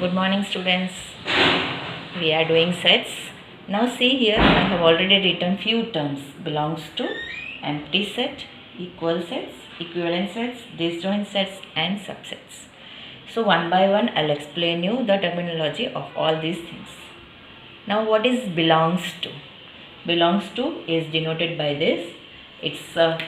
Good morning, students. We are doing sets. Now see here, I have already written few terms. Belongs to, empty set, equal sets, equivalent sets, disjoint sets and subsets. So one by one I'll explain you the terminology of all these things. Now what is belongs to? Belongs to is denoted by this. It's a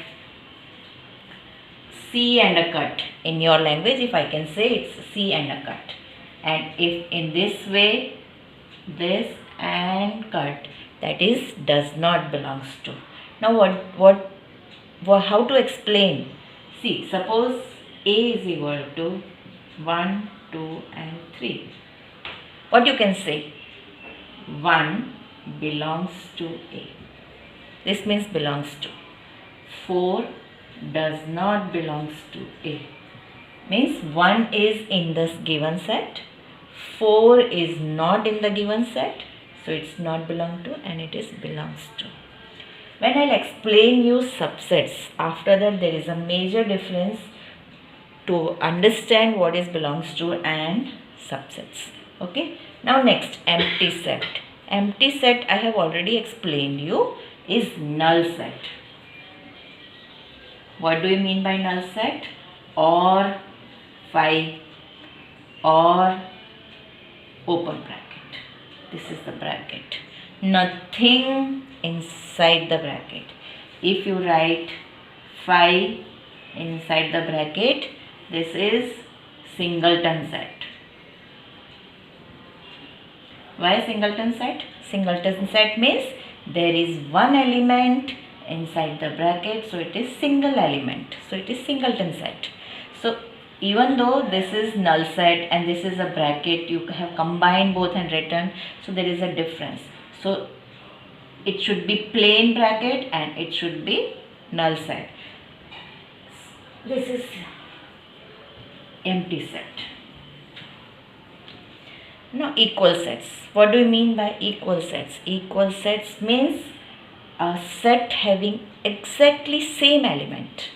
C and a cut. In your language, if I can say, it's C and a cut. And if in this way, this and cut, that is does not belongs to. Now how to explain? See, suppose A is equal to 1, 2 and 3. What you can say? 1 belongs to A. This means belongs to. 4 does not belongs to A. Means 1 is in this given set, 4 is not in the given set, so it's not belong to and it is belongs to. When I'll explain you subsets, after that there is a major difference to understand what is belongs to and subsets. Okay. Now next, empty set. Empty set I have already explained you is null set. What do you mean by null set? Or 5 or open bracket. This is the bracket. Nothing inside the bracket. If you write 5 inside the bracket, this is singleton set. Why singleton set? Singleton set means there is one element inside the bracket, so it is single element. So it is singleton set. So even though this is null set and this is a bracket, you have combined both and written, so there is a difference. So it should be plain bracket and it should be null set. This is empty set. Now equal sets. What do you mean by equal sets? Equal sets means a set having exactly same element.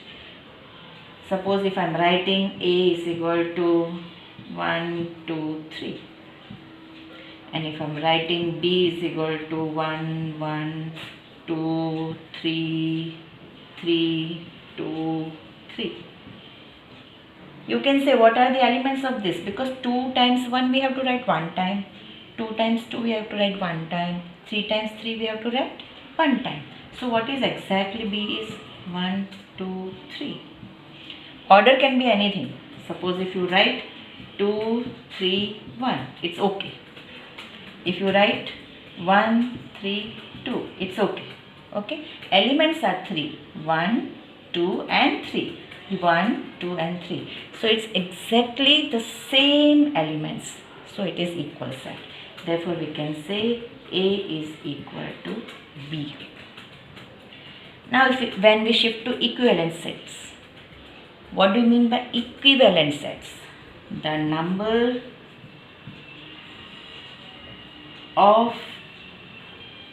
Suppose if I am writing A is equal to 1, 2, 3. And if I am writing B is equal to 1, 1, 2, 3, 3, 2, 3. You can say what are the elements of this? Because 2 times 1 we have to write 1 time. 2 times 2 we have to write 1 time. 3 times 3 we have to write 1 time. So what is exactly B is 1, 2, 3. Order can be anything. Suppose if you write 2, 3, 1, it's okay. If you write 1, 3, 2, it's okay. Okay. Elements are 3. 1, 2 and 3. 1, 2 and 3. So it's exactly the same elements. So it is equal set. Therefore we can say A is equal to B. Now when we shift to equivalent sets, what do you mean by equivalent sets? The number of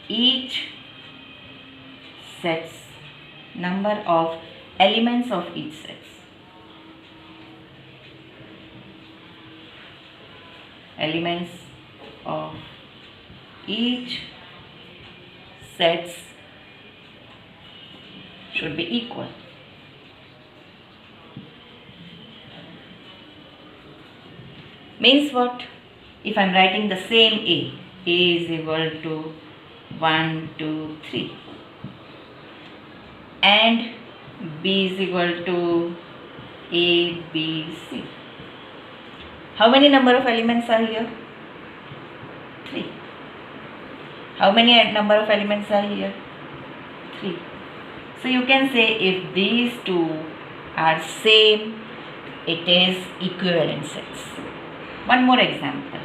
each sets, number of elements of each sets. Elements of each sets should be equal. Means what? If I am writing the same A is equal to 1, 2, 3 and B is equal to A, B, C. How many number of elements are here? 3. How many number of elements are here? 3. So you can say if these two are same, it is equivalent sets. One more example.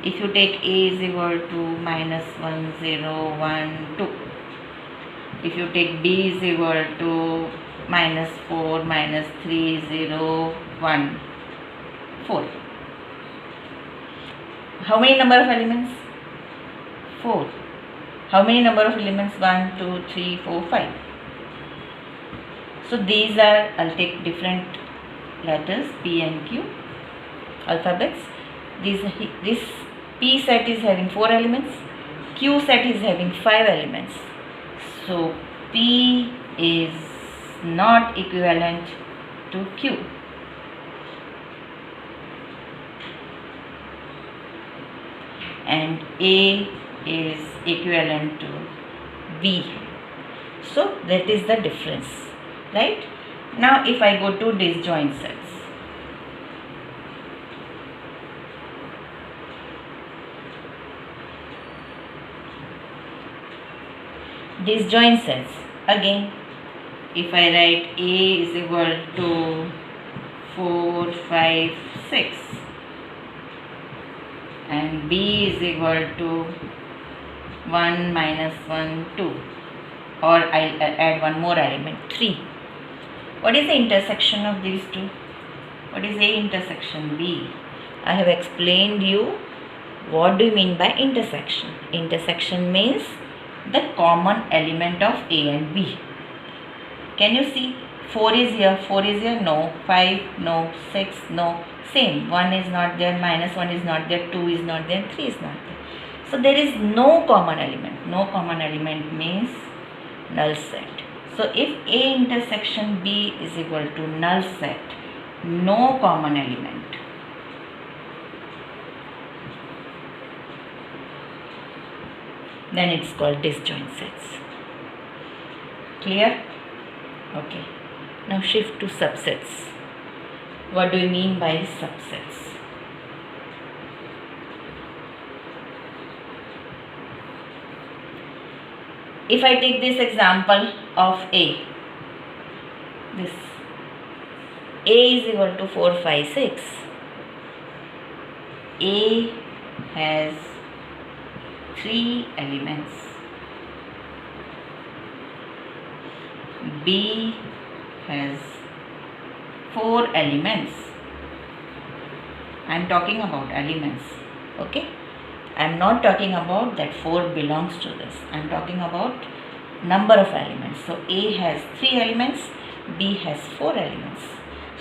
If you take A is equal to minus 1, 0, 1, 2. If you take B is equal to minus 4, minus 3, 0, 1, 4. How many number of elements? 4. How many number of elements? 1, 2, 3, 4, 5. So these are, I'll take different letters P and Q, alphabets. This P set is having 4 elements, Q set is having 5 elements. So P is not equivalent to Q. And A is equivalent to B. So that is the difference, right? Now if I go to disjoint sets, again, if I write A is equal to 4, 5, 6 and B is equal to 1, minus 1, 2, or I'll add one more element, 3. What is the intersection of these two? What is A intersection B? I have explained you what do you mean by intersection. Intersection means the common element of A and B. Can you see? 4 is here, no. 5, no. 6, no. Same. 1 is not there, minus 1 is not there, 2 is not there, 3 is not there. So there is no common element. No common element means null set. So if A intersection B is equal to null set, no common element, then it's called disjoint sets. Clear? Okay. Now shift to subsets. What do you mean by subsets? If I take this example of A, this A is equal to 4, 5, 6. A has 3 elements. B has 4 elements. I am talking about elements. Okay. I am not talking about that 4 belongs to this. I am talking about number of elements. So A has 3 elements, B has 4 elements.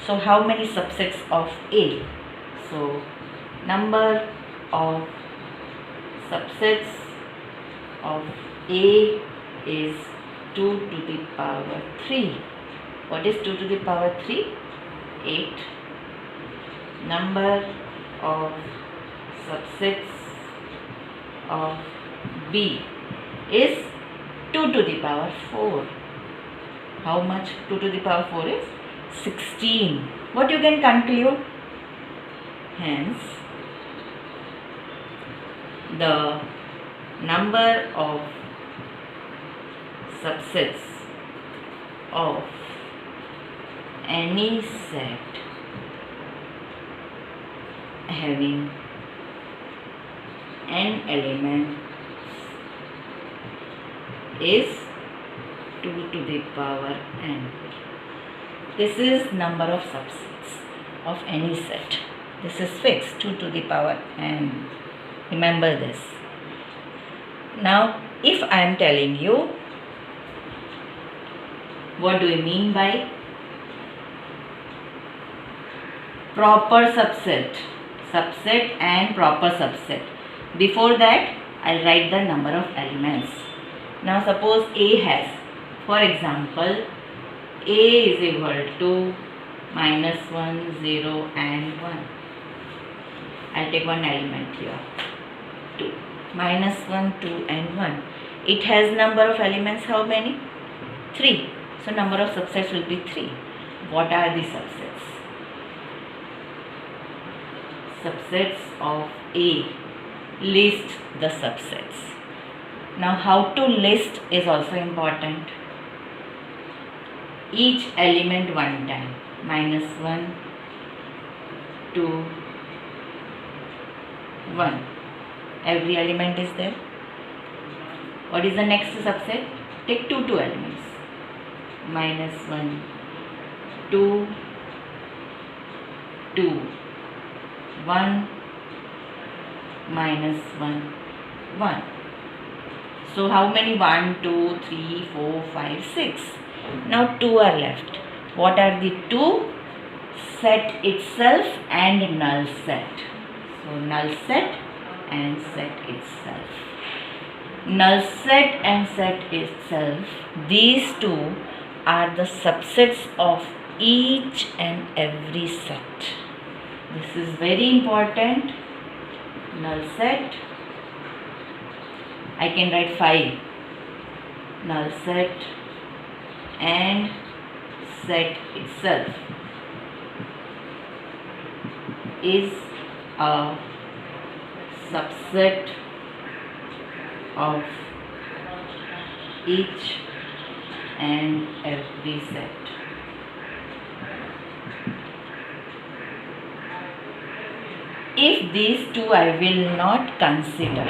So how many subsets of A? So number of subsets of A is 2 to the power 3. What is 2 to the power 3? 8. Number of subsets of B is 2 to the power 4. How much 2 to the power 4 is? 16. What you can conclude? Hence, the number of subsets of any set having n elements is 2 to the power n. This is number of subsets of any set. This is fixed, 2 to the power n. Remember this. Now, if I am telling you, what do we mean by proper subset? Subset and proper subset. Before that, I'll write the number of elements. Now, suppose A has, for example, A is equal to minus 1, 0 and 1. I'll take one element here. 2. Minus 1, 2 and 1. It has number of elements how many? 3. So number of subsets will be 3. What are the subsets? Subsets of A. List the subsets. Now how to list is also important. Each element one time. Minus 1, 2, 1. Every element is there. What is the next subset? Take 2 elements. Minus 1, 2, 2, 1, minus 1, 1. So how many? 1, 2, 3, 4, 5, 6. Now 2 are left. What are the 2? Set itself and null set. So null set and set itself. Null set and set itself, these two are the subsets of each and every set. This is very important. Null set, I can write 5. Null set and set itself is a subset of each and every set. If these two I will not consider,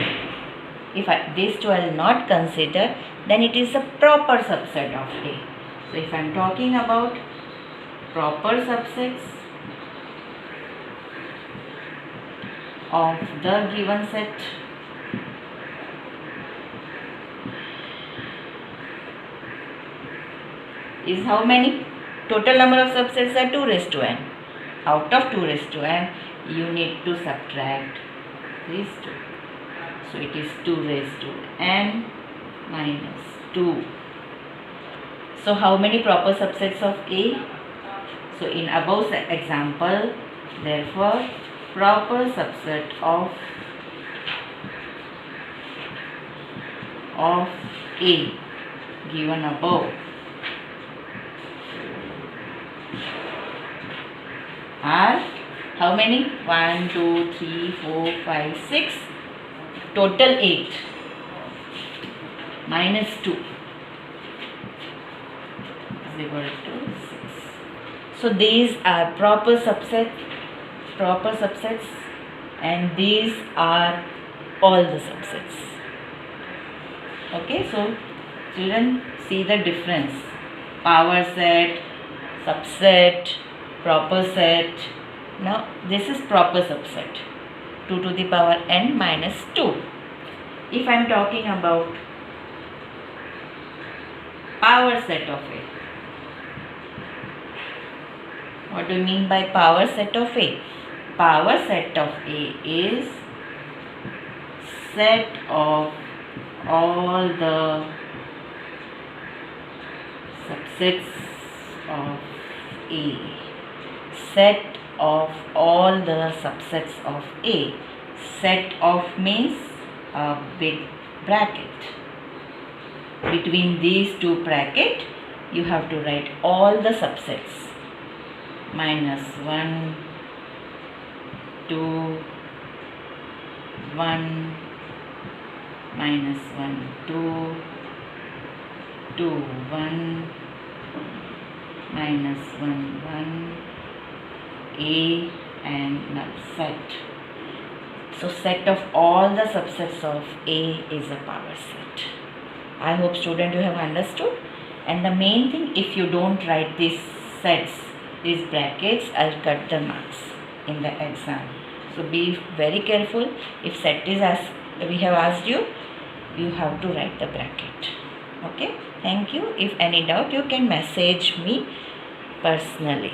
these two I will not consider, then it is a proper subset of A. So if I am talking about proper subsets of the given set, is how many? Total number of subsets are 2 raised to n. Out of 2 raised to n, you need to subtract these two. So it is 2 raised to n minus 2. So how many proper subsets of A? So in above example, therefore, proper subset of A given above are how many? 1, 2, 3, 4, 5, 6. Total 8 minus 2 is equal to 6. So these are proper subsets, and these are all the subsets. Okay, so children, see the difference. Power set, subset, proper set. Now this is proper subset, 2 to the power n minus 2. If I am talking about power set of A, what do you mean by power set of A? Power set of A is set of all the subsets of A. Set of all the subsets of A. Set of means a big bracket. Between these two brackets, you have to write all the subsets. Minus 1, 2, 1, minus 1, 2, 2, 1, minus 1, 1, A and null set. So set of all the subsets of A is a power set. I hope student you have understood. And the main thing, if you don't write these sets, these brackets, I'll cut the marks in the exam. So be very careful. If set is as we have asked you, you have to write the bracket. Okay. Thank you. If any doubt, you can message me personally.